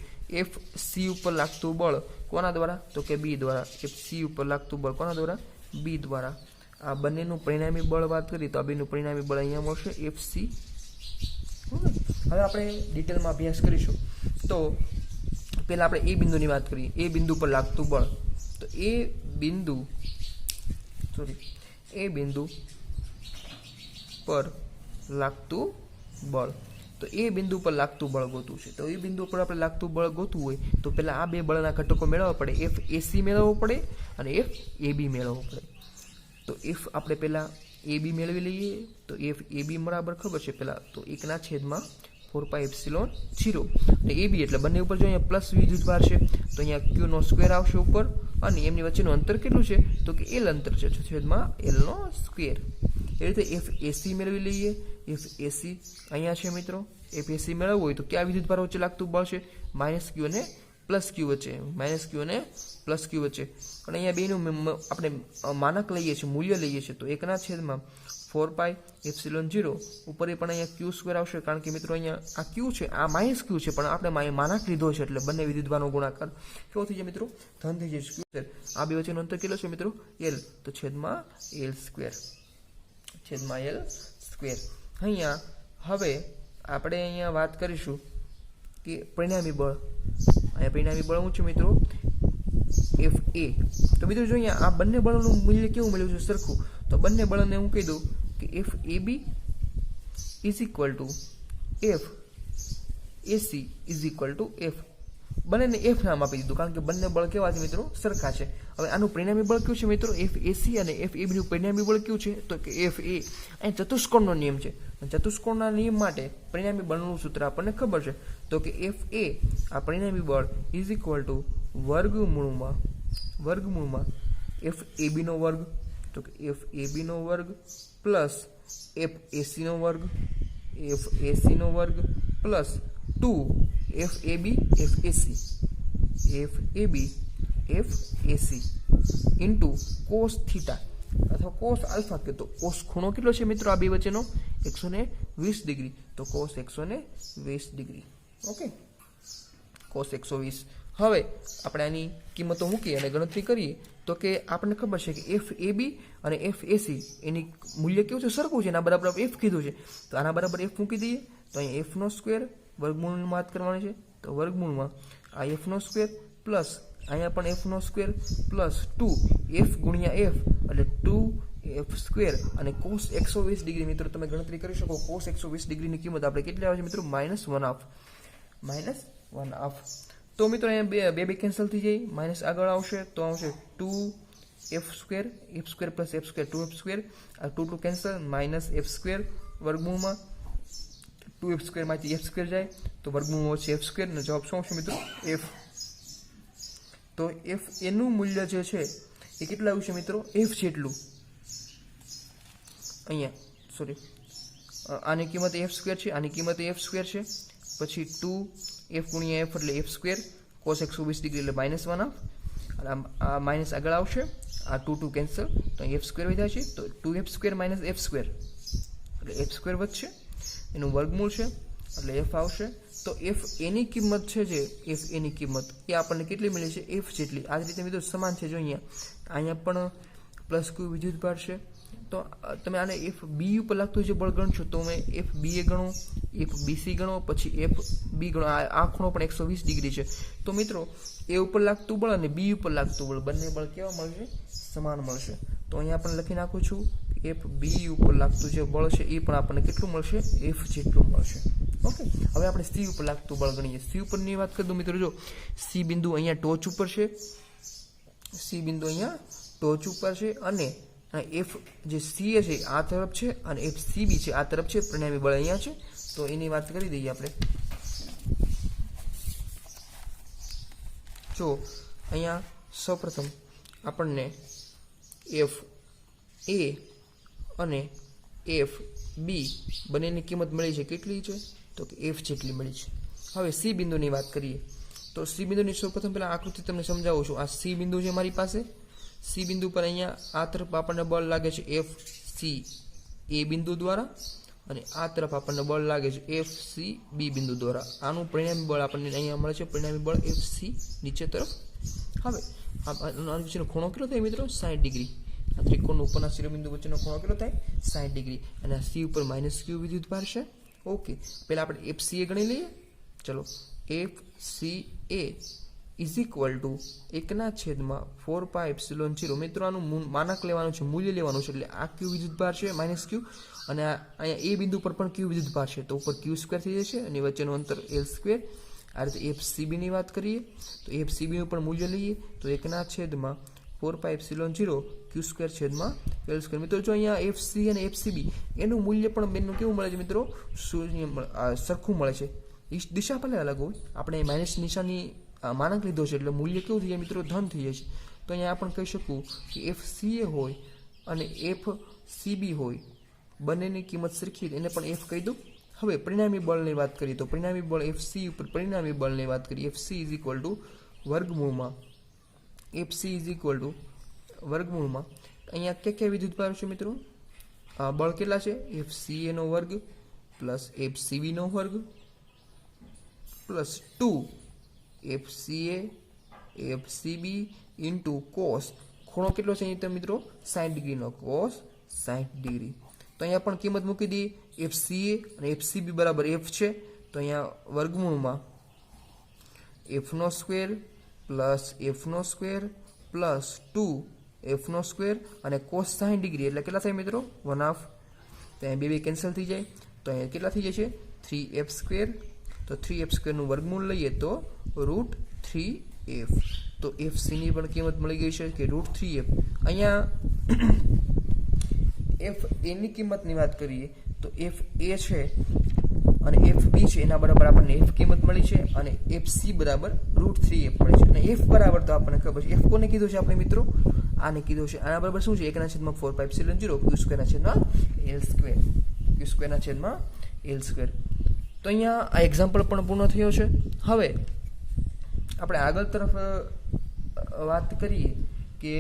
Speaker 1: એફ સી ઉપર લાગતું બળ કોના દ્વારા, તો કે બી દ્વારા. એફ સી ઉપર લાગતું બળ કોના દ્વારા, બી દ્વારા. આ બંનેનું પરિણામી બળ વાત કરીએ તો આ બેનું પરિણામી બળ અહીંયા મળશે એફ સી. હવે આપણે ડિટેલમાં અભ્યાસ કરીશું. તો પહેલાં આપણે એ બિંદુની વાત કરીએ. એ બિંદુ પર લાગતું બળ, તો એ બિંદુ પર લાગતું બળ. તો એ બિંદુ પર લાગતું બળ ગોતવું છે. તો એ બિંદુ પર આપણે લાગતું બળ ગોતવું હોય તો પહેલાં આ બે બળના ઘટકો મેળવવા પડે. એફ એસી મેળવવો પડે અને એફ એ બી મેળવવો પડે. તો એફ આપણે પહેલાં એ બી મેળવી લઈએ. તો એફ એ બી બરાબર ખબર છે પહેલાં, તો 1/4πε0. અને એ બી એટલે બંને ઉપર જો અહીંયા પ્લસ વિદ્યુત ભાર છે તો અહીંયા ક્યુનો સ્ક્વેર આવશે ઉપર, અને એમની વચ્ચેનું અંતર કેટલું છે, તો કે એલ અંતર છે, છેદમાં એલનો સ્ક્વેર. એ રીતે એફ એસી મેળવી લઈએ. એફ એસી અહીંયા છે મિત્રો. એફ એસી મેળવવું હોય તો કયા વિદ્યુત ભાર વચ્ચે લાગતું બળ છે, માઇનસ ક્યુ અને પ્લસ ક્યુ વચ્ચે, માઇનસ ક્યુ અને પ્લસ ક્યુ વચ્ચે. પણ અહીંયા બેનું આપણે માનક લઈએ છીએ, મૂલ્ય લઈએ છીએ. તો 1/4πε0 ઉપર એ પણ અહીંયા ક્યુ સ્ક્વેર આવશે, કારણ કે મિત્રો અહીંયા આ ક્યુ છે, આ માઇનસ ક્યુ છે, પણ આપણે માનક લીધો છે એટલે બંને વિદ્યુતભારનો ગુણાકાર કેવો થઈ જાય મિત્રો, ધન થઈ જાય સ્ક્વેર. આ બે વચ્ચેનો અંતર કેટલો છે મિત્રો, એલ. તો છેદમાં એલ સ્ક્વેર, છેદમાં એલ સ્ક્વેર. અહીંયા હવે આપણે અહીંયા વાત કરીશું કે પરિણામી બળ. અહીંયા પરિણામી બળ શું છે મિત્રો, એફ એ. તો મિત્રો જો અહીંયા આ બંને બળોનું મૂલ્ય કેવું મળ્યું છે, સરખું. તો બંને બળને હું કહી દઉં કે F A B is equal to F AC is equal to F. બંનેને એફ નામ આપી દીધું, કારણ કે બંને બળ કેવા છે મિત્રો, સરખા છે. હવે આનું પરિણામી બળ કયું છે મિત્રો, એફ એસી અને એફ એ બીનું પરિણામી બળ કયું છે, તો કે એફ એ. અહીં ચતુષ્કોણનો નિયમ છે. ચતુષ્કોણના નિયમ માટે પરિણામી બળનું સૂત્ર આપણને ખબર છે. તો કે એફ એ આ પરિણામી બળ ઇઝ ઇક્વલ ટુ વર્ગમૂળમાં એફ એ બીનો વર્ગ, તો કે એફ એ બીનો વર્ગ પ્લસ એફ એસીનો વર્ગ, એફ એસીનો વર્ગ plus 2 F A B F AC, F A B F AC into cos theta અથવા કોસ આલ્ફા. કે તો કોસ ખૂણો કેટલો છે મિત્રો આ બે વચ્ચેનો, 120 ડિગ્રી. તો કોસ 120 ડિગ્રી. Okay, cos 120. હવે આપણે આની કિંમતો મૂકીએ અને ગણતરી કરીએ તો કે આપણને ખબર છે કે એફ એ બી અને એફ એસી એની મૂલ્ય કેવું છે, સરખું છે. એના બરાબર એફ કીધું છે, તો આના બરાબર એફ મૂકી દઈએ. તો અહીંયા એફનો સ્ક્વેર વર્ગમૂળની વાત કરવાની છે, તો વર્ગમૂળમાં આ એફનો સ્ક્વેર પ્લસ અહીંયા પણ એફનો સ્ક્વેર પ્લસ 2 એફ ગુણ્યા એફ એટલે 2 એફ સ્ક્વેર અને કોસ 120 ડિગ્રી. મિત્રો તમે ગણતરી કરી શકો, કોસ 120 ડિગ્રીની કિંમત આપણે કેટલી આવે છે મિત્રો, -1/2. તો મિત્રો અહીંયા બે કેન્સલ થઈ જાય, માઇનસ આગળ આવશે તો આવશે 2 F square plus F square 2f square, આ 2 2 કેન્સલ, માઇનસ એફ સ્ક્વેર વર્ગમૂળમાં 2f સ્ક્વેરમાંથી એફ સ્ક્વેર જાય તો વર્ગમૂળમાં છે એફ સ્ક્વેર, અને જવાબ શું આવશે મિત્રો? એફ. તો એફ એનું મૂલ્ય જે છે એ કેટલું આવ્યું છે મિત્રો? એફ જેટલું. અહીંયા સોરી, આની કિંમત એફ સ્ક્વેર છે, આની કિંમત એફ સ્ક્વેર છે, પછી 2f ગુણ્યા એફ એટલે એફ સ્ક્વેર, cos 120 ડિગ્રી એટલે -1 હાફ, આ માઇનસ આગળ આવશે, આ 2 2 કેન્સલ, તો એફ સ્ક્વેર વધ્યા છે, તો 2f square minus F square એટલે એફ સ્ક્વેર વધશે, એનું વર્ગમૂળ છે એટલે એફ આવશે. તો એફ એની કિંમત છે, જે એફ એની કિંમત એ આપણને કેટલી મળી છે? એફ જેટલી. આ જ રીતે મિત્રો સમાન છે, જો અહીંયા પણ પ્લસ q વિદ્યુતભાર છે, તો તમે આને એફ બી ઉપર લાગતું જે બળ ગણશો તો મેં એફ બી એ ગણો, એફ બીસી ગણો, પછી એફ બી ગણો, આ ખૂણો પણ 120 ડિગ્રી છે. તો મિત્રો એ ઉપર લાગતું બળ અને બી ઉપર લાગતું બળ બંને બળ કેવા મળશે? સમાન મળશે. તો અહીંયા પણ લખી નાખું છું, એફ બી ઉપર લાગતું જે બળ છે એ પણ આપણને કેટલું મળશે? એફ જેટલું મળશે. ઓકે, હવે આપણે સી ઉપર લાગતું બળ ગણીએ. સી ઉપરની વાત કરી દઉં મિત્રો, જો સી બિંદુ અહીંયા ટોચ ઉપર છે, સી બિંદુ અહીંયા ટોચ ઉપર છે, અને એફ જે સી છે આ તરફ છે, અને એફ સી બી છે આ તરફ છે, પરિણામી બળ અહીંયા છે. તો એની વાત કરી દઈએ આપણે. જો અહીંયા સૌપ્રથમ આપણને એફ એ અને એફ બી બંનેની કિંમત મળી છે, કેટલી છે? તો કે એફ જેટલી મળી છે. હવે સી બિંદુની વાત કરીએ, તો સી બિંદુની સૌપ્રથમ પહેલાં આકૃતિ તમને સમજાવું છું. આ સી બિંદુ છે મારી પાસે, સી બિંદુ પર અહીંયા આ તરફ આપણને બળ લાગે છે એફ સી એ બિંદુ દ્વારા, અને આ તરફ આપણને બળ લાગે છે એફ સી બી બિંદુ દ્વારા. આનું પરિણામી બળ આપણને અહીંયા મળે છે, પરિણામી બળ એફ સી નીચે તરફ. હવે આ વચ્ચેનો ખૂણો કેટલો થાય મિત્રો? 60 ડિગ્રી. આ ત્રિકોણ ઉપરના શિરોબિંદુ વચ્ચેનો ખૂણો કેટલો થાય? 60 ડિગ્રી. અને આ સી ઉપર -q વિદ્યુતભાર છે. ઓકે, પહેલાં આપણે એફ સી એ ગણી લઈએ. ચલો, F C A is equal to 1/4πε0. મિત્રો આનું માનક લેવાનું છે, મૂલ્ય લેવાનું છે, એટલે આ q વિદ્યુતભાર છે -q, અને અહીંયા એ બિંદુ પર પણ q વિદ્યુતભાર છે, તો ઉપર q સ્ક્વેર થઈ જશે, અને વચ્ચેનું અંતર l સ્ક્વેર. આ રીતે એફ સીબીની વાત કરીએ તો એફ સીબીનું પણ મૂલ્ય લઈએ તો 1/4πε0 q સ્ક્વેર છેદમાં l સ્ક્વેર. મિત્રો જો અહીંયા એફ સી અને એફ સીબી એનું મૂલ્ય પણ બેનું કેવું મળે છે મિત્રો? શૂન્ય સરખું મળે છે. દિશા ભલે અલગ હોય, આપણે માઇનસ નિશાની માનક લીધો છે એટલે મૂલ્ય કેવું થઈ જાય મિત્રો? ધન થઈ જાય છે. તો અહીંયા આપણે કહી શકું કે એફ સી એ હોય અને એફ સીબી હોય, બંનેની કિંમત સરખી, એને પણ એફ કહી દઉં. હવે પરિણામી બળની વાત કરીએ તો પરિણામી બળ એફ સી ઉપર પરિણામી બળની વાત કરીએ, F C is equal to વર્ગમૂળમાં F C is equal to વર્ગમૂળમાં અહીંયા ક્યાં વિદ્યુતભાર છે મિત્રો? બળ કેટલા છે? એફ સી એનો વર્ગ પ્લસ એફ સીબીનો વર્ગ પ્લસ 2 એફ સી એ એફ સીબી ઇન્ટુ કોસ, ખૂણો કેટલો છે અહીં મિત્રો? 60 ડિગ્રીનો, કોસ 60 ડિગ્રી. તો અહીંયા પણ કિંમત મૂકી દઈએ, એફ સી એ અને એફ સીબી બરાબર એફ છે, તો અહીંયા વર્ગમૂળમાં એફનો સ્ક્વેર પ્લસ એફનો સ્ક્વેર પ્લસ 2 એફનો સ્ક્વેર અને કોસ 60 ડિગ્રી એટલે કેટલા થાય મિત્રો? 1/2. તો અહીંયા બે કેન્સલ થઈ જાય, તો અહીંયા કેટલા થઈ જશે? 3f square. તો 3f સ્ક્વેરનું વર્ગમૂળ લઈએ તો √3f. તો એફ સીની પણ કિંમત મળી ગઈ છે કે √3f. અહીંયા એફ એની કિંમતની વાત કરીએ તો એફ એ છે અને એફ બી છે એના બરાબર આપણને એફ કિંમત મળી છે, અને એફ સી બરાબર √3f મળી છે. અને એફ બરાબર તો આપણને ખબર છે, એફ કોને કીધું છે આપણે મિત્રો? આને કીધું છે. આના બરાબર શું છે? 1/4πε0 q સ્ક્વેરના છેદમાં l સ્ક્વેર, q સ્ક્વેરના છેદમાં l સ્ક્વેર. તો અહીંયા આ એક્ઝામ્પલ પણ પૂર્ણ થયો છે. હવે આપણે આગળ તરફ વાત કરીએ કે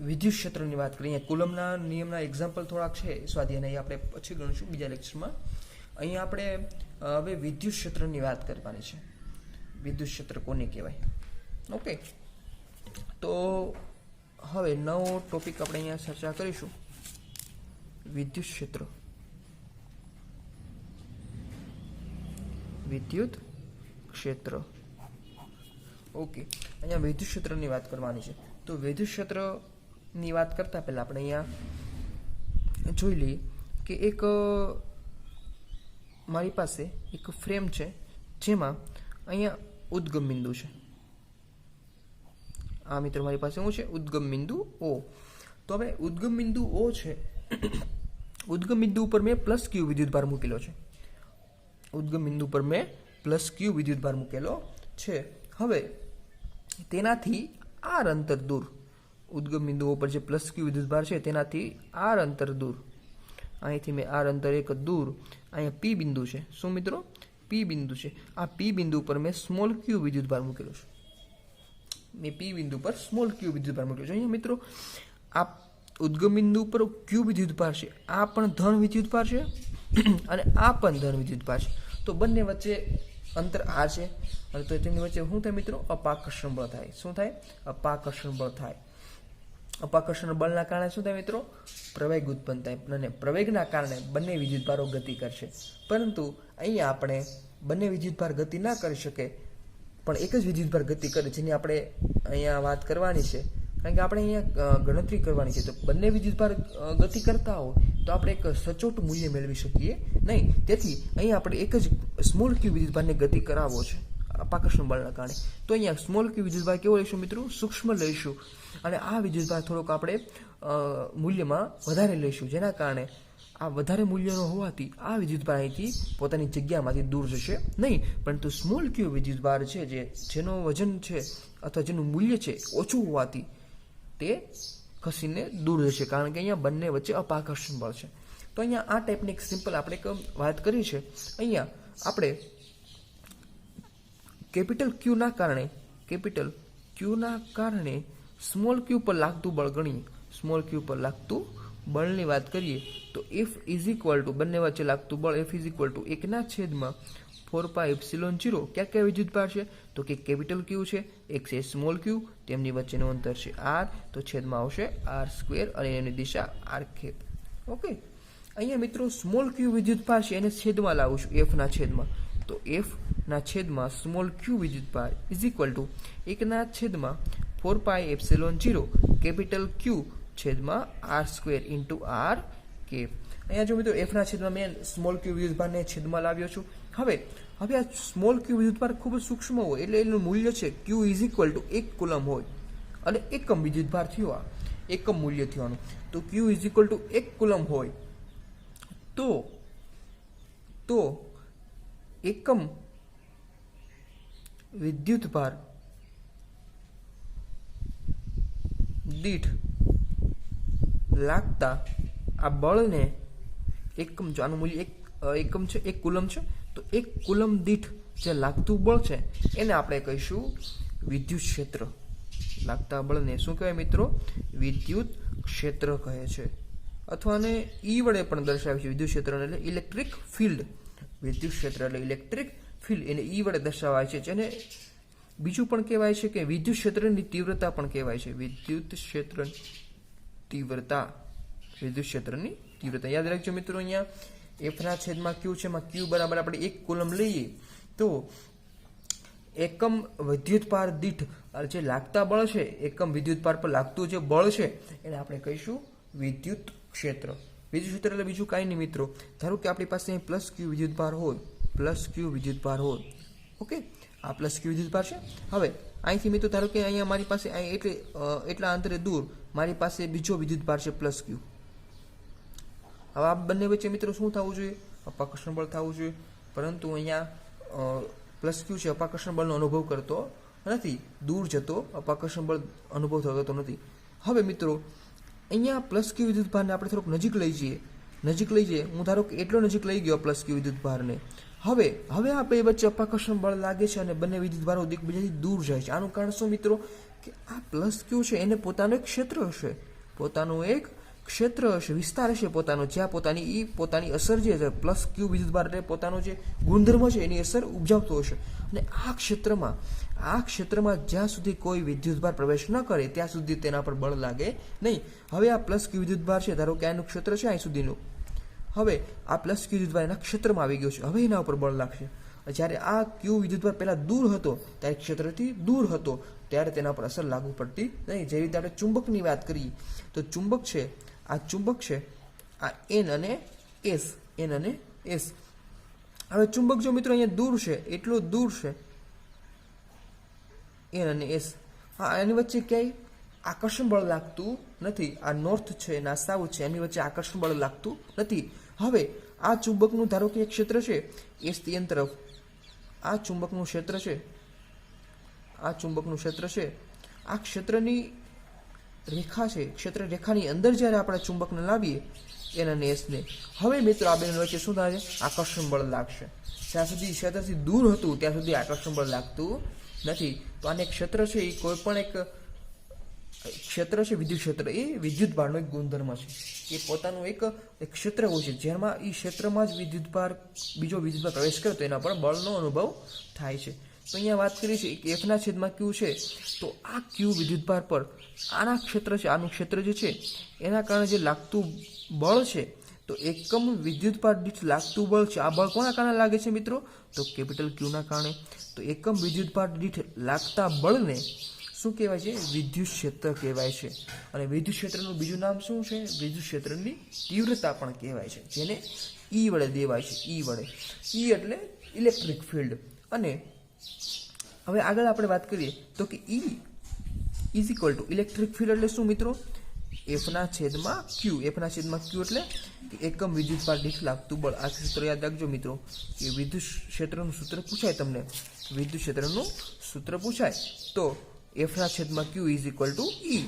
Speaker 1: વિદ્યુત ક્ષેત્રની વાત કરીએ. અહીંયા કુલમના નિયમના એક્ઝામ્પલ થોડાક છે સ્વાધ્યાયના, એ આપણે પછી ગણીશું બીજા લેક્ચરમાં. અહીંયા આપણે હવે વિદ્યુત ક્ષેત્રની વાત કરવાની છે. વિદ્યુત ક્ષેત્ર કોને કહેવાય? ઓકે, તો હવે નવો ટોપિક આપણે અહીંયા ચર્ચા કરીશું, વિદ્યુત ક્ષેત્ર. વિદ્યુત ક્ષેત્ર. ઓકે, અહીંયા વિદ્યુત ક્ષેત્રની વાત કરવાની છે. તો વિદ્યુત ક્ષેત્રની વાત કરતા પહેલા આપણે અહીંયા જોઈ લઈએ કે એક મારી પાસે એક ફ્રેમ છે જેમાં અહીંયા ઉદ્ગમ બિંદુ છે, આ મિત્રો મારી પાસે શું છે? ઉદ્ગમ બિંદુ O. તો હવે ઉદ્ગમ બિંદુ O છે, ઉદ્ગમ બિંદુ ઉપર મેં +Q વિદ્યુતભાર મૂકેલો છે. ઉદ્ગમ બિંદુ પર મેં +Q વિદ્યુતભાર મૂકેલો છે. હવે તેનાથી r અંતર દૂર, ઉદ્ગમ બિંદુ ઉપર જે +Q વિદ્યુતભાર છે તેનાથી r અંતર દૂર, અહીંથી મેં r અંતર એક દૂર, અહીંયા P બિંદુ છે. શું મિત્રો? P બિંદુ છે. આ P બિંદુ પર મેં q વિદ્યુતભાર મૂકેલો છે. મેં P બિંદુ પર q વિદ્યુતભાર મૂકેલો છે. અહીંયા મિત્રો આ ઉદ્ગમ બિંદુ પર q વિદ્યુતભાર છે, આ પણ ધન વિદ્યુતભાર છે અને આ પણ ધન વિદ્યુતભાર છે. તો બંને વચ્ચે અંતર r છે અને તો તેમની વચ્ચે શું થાય મિત્રો? અપાકર્ષણ બળ થાય. શું થાય? અપાકર્ષણ બળ થાય. અપાકર્ષણ બળના કારણે શું થાય મિત્રો? પ્રવેગ ઉત્પન્ન થાય અને પ્રવેગના કારણે બંને વિદ્યુતભારો ગતિ કરશે. પરંતુ અહીંયા આપણે બંને વિદ્યુતભાર ગતિ ના કરી શકે, પણ એક જ વિદ્યુતભાર ગતિ કરે, જેની આપણે અહીંયા વાત કરવાની છે. કારણ કે આપણે અહીંયા ગણતરી કરવાની છે. તો બંને વિદ્યુતભાર ગતિ કરતા હોય તો આપણે એક સચોટ મૂલ્ય મેળવી શકીએ નહીં. તેથી અહીંયા આપણે એક જ q વિદ્યુતભારને ગતિ કરાવવો છે અપાકર્ષણ બળના કારણે. તો અહીંયા q વિદ્યુતભાર કેવો લઈશું મિત્રો? સૂક્ષ્મ લઈશું અને આ વિદ્યુતભાર થોડોક આપણે મૂલ્યમાં વધારે લઈશું, જેના કારણે આ વધારે મૂલ્યનો હોવાથી આ વિદ્યુતભાર અહીંથી પોતાની જગ્યામાંથી દૂર જશે નહીં. પરંતુ q વિદ્યુતભાર છે જેનો વજન છે અથવા જેનું મૂલ્ય છે ઓછું હોવાથી તે ખસીને દૂર જશે, કારણ કે અહીંયા બંને વચ્ચે અપાકર્ષણ બળ છે. તો અહીંયા આ ટાઈપની એક સિમ્પલ આપણે વાત કરી છે. અહીંયા આપણે કેપિટલ Q ના કારણે q પર લાગતું બળ ગણીએ. q પર લાગતું બળની વાત કરીએ તો F બંને વચ્ચે લાગતું બળ F 1/4πε0. ક્યાં વિદ્યુતભાર છે? તો કે કેપિટલ Q છે, એક છે q, તેમની વચ્ચેનું અંતર છે r, તો છેદમાં આવશે r² અને એની દિશા r². ઓકે, અહીંયા મિત્રો q વિદ્યુતભાર છે એને છેદમાં લાવું છું, F ના છેદમાં. તો F ના છેદમાં q વિદ્યુતભાર =1/4πε0 કેપિટલ Q છેદમાં r² r². અહીંયા જો મિત્રો F ના છેદમાં મેં q વિદ્યુતભારને છેદમાં લાવ્યો છું. હવે આ q વિદ્યુતભાર ખૂબ જ સૂક્ષ્મ હોય એટલે એનું મૂલ્ય છે Q = 1 કુલમ હોય અને એકમ વિદ્યુતભાર થયો, આ એકમ મૂલ્ય થવાનું. તો Q = 1 કુલમ હોય તો એકમ વિદ્યુતભાર દીઠ લાગતા આ બળને એકમ, જો આનું મૂલ્ય એકમ છે, 1 કુલમ છે, તો 1 કુલમ દીઠ જે લાગતું બળ છે એને આપણે કહીશું વિદ્યુત ક્ષેત્ર. લાગતા બળને શું કહેવાય મિત્રો? વિદ્યુત ક્ષેત્ર કહે છે, અથવા ને E વડે પણ દર્શાવે છે વિદ્યુત ક્ષેત્ર એટલે ઇલેક્ટ્રિક ફિલ્ડ. વિદ્યુત ક્ષેત્ર એટલે ઇલેક્ટ્રિક ફિલ્ડ, એને E વડે દર્શાવાય છે. જેને બીજું પણ કહેવાય છે કે વિદ્યુત ક્ષેત્રની તીવ્રતા પણ કહેવાય છે. વિદ્યુત ક્ષેત્રની તીવ્રતા યાદ રાખજો મિત્રો. અહીંયા F ના છેદમાં Q છે, એમાં Q બરાબર આપણે 1 કુલમ લઈએ તો એકમ વિદ્યુતભાર દીઠ જે લાગતા બળ છે, એકમ વિદ્યુતભાર પર લાગતું જે બળ છે એને આપણે કહીશું વિદ્યુત ક્ષેત્ર. વિદ્યુત ક્ષેત્ર એટલે બીજું કાંઈ નહીં મિત્રો. ધારો કે આપણી પાસે અહીં +Q વિદ્યુતભાર હોય, ઓકે, આ +Q વિદ્યુતભાર છે. હવે અહીંથી મિત્રો ધારો કે અહીંયા મારી પાસે એટલા અંતરે દૂર મારી પાસે બીજો વિદ્યુતભાર છે +Q. હવે આ બંને વચ્ચે મિત્રો શું થવું જોઈએ? અપાકર્ષણ બળ થવું જોઈએ. પરંતુ અહીંયા +Q છે, અપાકર્ષણ બળનો અનુભવ કરતો નથી, દૂર જતો અપાકર્ષણ બળ અનુભવ થતો નથી. હવે મિત્રો અહીંયા +Q વિદ્યુતભારને આપણે થોડુંક નજીક લઈ જઈએ. હું ધારો કે એટલો નજીક લઈ ગયો +Q વિદ્યુતભારને. હવે આ બે વચ્ચે અપાકર્ષણ બળ લાગે છે અને બંને વિદ્યુતભારો એકબીજાથી દૂર જાય છે. આનું કારણ શું મિત્રો? કે આ +Q છે એને પોતાનું એક ક્ષેત્ર હશે, વિસ્તાર હશે પોતાનો, જ્યાં પોતાની અસર જે છે +Q વિદ્યુતભાર એટલે પોતાનો જે ગુણધર્મ છે એની અસર ઉપજાવતો હશે. અને આ ક્ષેત્રમાં જ્યાં સુધી કોઈ વિદ્યુતભાર પ્રવેશ ન કરે ત્યાં સુધી તેના પર બળ લાગે નહીં. હવે આ +Q વિદ્યુતભાર છે, ધારો કે આનું ક્ષેત્ર છે અહીં સુધીનું. હવે આ +Q વિદ્યુતભાર એના ક્ષેત્રમાં આવી ગયો છે, હવે એના ઉપર બળ લાગશે. જ્યારે આ Q વિદ્યુતભાર પહેલા દૂર હતો ત્યારે ક્ષેત્રથી દૂર હતો ત્યારે તેના પર અસર લાગુ પડતી નહીં. જેવી રીતે આપણે ચુંબકની વાત કરીએ તો ચુંબક છે, આ N અને S. હવે ચુંબક જો મિત્રો અહીંયા દૂર છે, એટલો દૂર છે N અને S, હા, એની વચ્ચે ક્યાંય આકર્ષણ બળ લાગતું નથી. આ નોર્થ છે ના સાઉથ છે એની વચ્ચે આકર્ષણ બળ લાગતું નથી. હવે આ ચુંબકનું ધારો કે એક ક્ષેત્ર છે એસથી એન તરફ, આ ચુંબકનું ક્ષેત્ર છે, આ ચુંબકનું ક્ષેત્ર છે, આ ક્ષેત્રની રેખા છે, ક્ષેત્ર રેખાની અંદર જ્યારે આપણે ચુંબકને લાવીએ એના એસને, હવે મિત્રો આ બેની વચ્ચે શું થાય છે? આકર્ષણ બળ લાગશે. જ્યાં સુધી ક્ષેત્રથી દૂર હતું ત્યાં સુધી આકર્ષણ બળ લાગતું નથી. તો આને ક્ષેત્ર છે એ કોઈ પણ એક ક્ષેત્ર છે, વિદ્યુત ક્ષેત્ર, એ વિદ્યુત ભારનો એક ગુણધર્મ છે. એ પોતાનું એક ક્ષેત્ર હોય છે જેમાં એ ક્ષેત્રમાં જ વિદ્યુત ભાર, બીજો વિદ્યુત ભાર પ્રવેશ કરે તો એના પર બળનો અનુભવ થાય છે. તો અહીંયા વાત કરી છે કે એફના છેદમાં ક્યુ છે, તો આ ક્યુ વિદ્યુત ભાર પર આના ક્ષેત્ર છે, આનું ક્ષેત્ર જે છે એના કારણે જે લાગતું બળ છે, તો એકમ વિદ્યુત ભાર દીઠ લાગતું બળ છે, આ બળ કોના કારણે લાગે છે મિત્રો? તો કેપિટલ ક્યુના કારણે. તો એકમ વિદ્યુત ભાર દીઠ લાગતા બળને શું કહેવાય છે? વિદ્યુત ક્ષેત્ર કહેવાય છે. અને વિદ્યુત ક્ષેત્રનું બીજું નામ શું છે? વિદ્યુત ક્ષેત્રની તીવ્રતા પણ કહેવાય છે, જેને ઈ વડે દેવાય છે. ઈ વડે, ઈ એટલે ઇલેક્ટ્રિક ફિલ્ડ. અને હવે આગળ આપણે વાત કરીએ તો કે ઈ is equal to electric field એટલે શું મિત્રો? એફના છેદમાં ક્યુ. એફના છેદમાં ક્યુ એટલે એકમ વિદ્યુત ભાર દીઠ લાગતું બળ. આ સૂત્ર યાદ રાખજો મિત્રો, કે વિદ્યુત ક્ષેત્રનું સૂત્ર પૂછાય તમને, વિદ્યુત ક્ષેત્રનું સૂત્ર પૂછાય તો એફના છેદમાં Q is equal to E.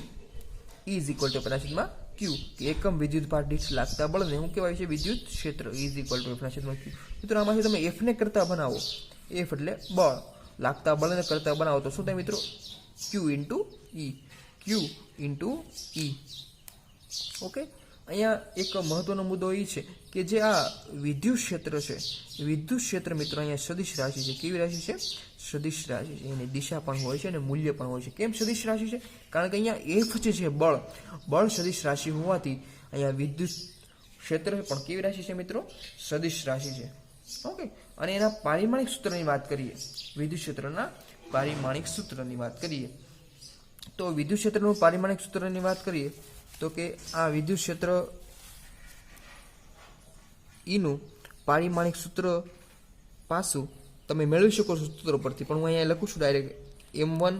Speaker 1: E is equal to એફના છેદમાં ક્યુ, કે એકમ વિદ્યુત ભાર દીઠ લાગતા બળને શું કહેવાય છે? વિદ્યુત ક્ષેત્ર. ઇઝ ઇક્વલ ટુ એફના છેદમાં ક્યુ. મિત્રો આમાંથી તમે એફને કરતા બનાવો, એફ એટલે બળ, લાગતા બળને કરતા બનાવો તો શું થાય મિત્રો? ક્યુ ઇન્ટુ ઈ. ક્યુ ઇન્ટુ ઈ. ઓકે, અહીંયા એક મહત્વનો મુદ્દો એ છે કે જે આ વિદ્યુત ક્ષેત્ર છે, વિદ્યુત ક્ષેત્ર મિત્રો અહીંયા સદિશ રાશિ છે. કેવી રાશિ છે? સદિશ રાશિ છે. એની દિશા પણ હોય છે અને મૂલ્ય પણ હોય છે. કેમ સદિશ રાશિ છે? કારણ કે અહીંયા એફ જે છે બળ, બળ સદિશ રાશિ હોવાથી અહીંયા વિદ્યુત ક્ષેત્ર પણ કેવી રાશિ છે મિત્રો? સદિશ રાશિ છે. ઓકે, અને એના પારિમાણિક સૂત્રની વાત કરીએ, વિદ્યુત ક્ષેત્રના પારિમાણિક સૂત્રની વાત કરીએ તો વિદ્યુત ક્ષેત્રનું પારિમાણિક સૂત્રની વાત કરીએ તો કે આ વિદ્યુત ક્ષેત્ર ઈનું પારિમાણિક સૂત્ર પાછું તમે મેળવી શકો છો સૂત્રો પરથી, પણ હું અહીંયા લખું છું direct M1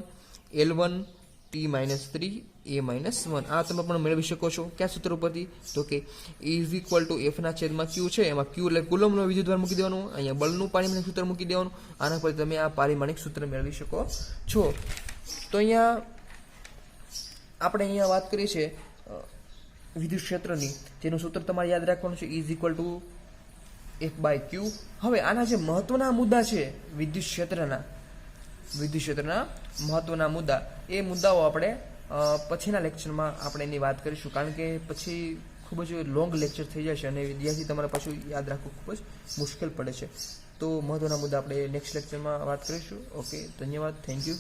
Speaker 1: L1 T-3 A-1. આ તમે પણ મેળવી શકો છો કયા સૂત્ર પરથી? તો કે ઇઝ ઇક્વલ ટુ એફના છેદમાં ક્યુ છે, એમાં ક્યુ એટલે કુલમનો વિદ્યુતભાર મૂકી દેવાનું, અહીંયા બળનું પારિમાણિક સૂત્ર મૂકી દેવાનું. આના પરથી તમે આ પારિમાણિક સૂત્ર મેળવી શકો છો. તો અહીંયા આપણે અહીંયા વાત કરી છે વિદ્યુત ક્ષેત્રની, જેનું સૂત્ર તમારે યાદ રાખવાનું છે, is equal to F by Q. હવે આના જે મહત્વના મુદ્દા છે વિદ્યુત ક્ષેત્રના મહત્વના મુદ્દા, એ મુદ્દાઓ આપણે પછીના લેક્ચરમાં આપણે એની વાત કરીશું, કારણ કે પછી ખૂબ જ લોંગ લેક્ચર થઈ જશે અને વિદ્યાર્થી તમારે પાછું યાદ રાખવું ખૂબ જ મુશ્કેલ પડે છે. તો મહત્વના મુદ્દા આપણે નેક્સ્ટ લેક્ચરમાં વાત કરીશું. ઓકે, ધન્યવાદ, થેન્ક યુ.